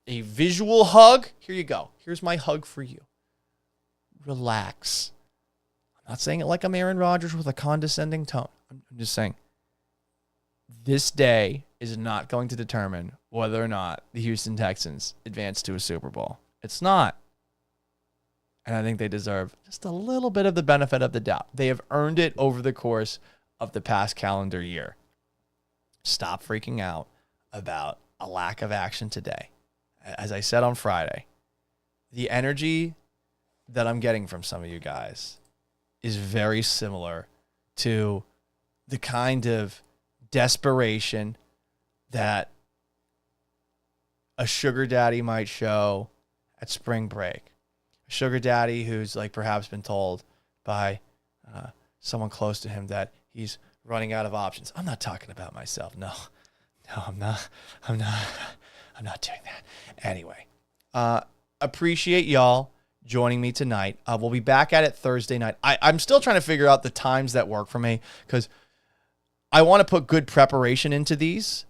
visual hug, here you go. Here's my hug for you. relax. I'm not saying it like I'm Aaron Rodgers with a condescending tone. I'm just saying this day is not going to determine whether or not the Houston Texans advance to a Super Bowl. It's not. And I think they deserve just a little bit of the benefit of the doubt. They have earned it over the course of the past calendar year. Stop freaking out about a lack of action today. As I said on Friday, the energy that I'm getting from some of you guys is very similar to the kind of desperation that a sugar daddy might show at spring break. A sugar daddy who's like perhaps been told by someone close to him that he's running out of options. I'm not talking about myself. No, I'm not doing that. Anyway, appreciate y'all joining me tonight. We'll be back at it Thursday night. I'm still trying to figure out the times that work for me because I want to put good preparation into these.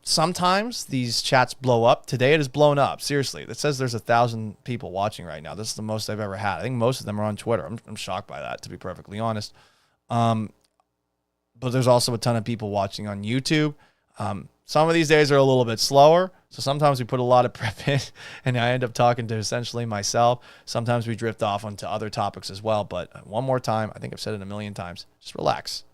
Sometimes these chats blow up. Today it has blown up. Seriously, it says there's 1,000 people watching right now. This is the most I've ever had. I think most of them are on Twitter. I'm shocked by that, to be perfectly honest. But there's also a ton of people watching on YouTube. Some of these days are a little bit slower, so sometimes we put a lot of prep in, and I end up talking to essentially myself. Sometimes we drift off onto other topics as well, but one more time, I think I've said it a million times, just relax.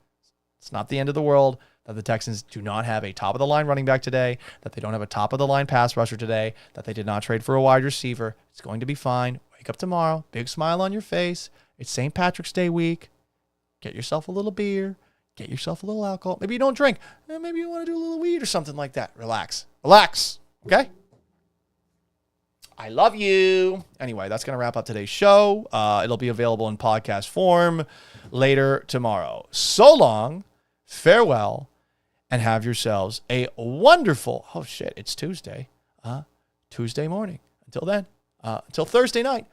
It's not the end of the world that the Texans do not have a top-of-the-line running back today, that they don't have a top-of-the-line pass rusher today, that they did not trade for a wide receiver. It's going to be fine. Wake up tomorrow, big smile on your face. It's St. Patrick's Day week. Get yourself a little beer. Get yourself a little alcohol. Maybe you don't drink. Maybe you want to do a little weed or something like that. Relax. Relax. Okay? I love you. Anyway, that's going to wrap up today's show. It'll be available in podcast form later tomorrow. So long, farewell, and have yourselves a wonderful, it's Tuesday, Tuesday morning. Until then, until Thursday night.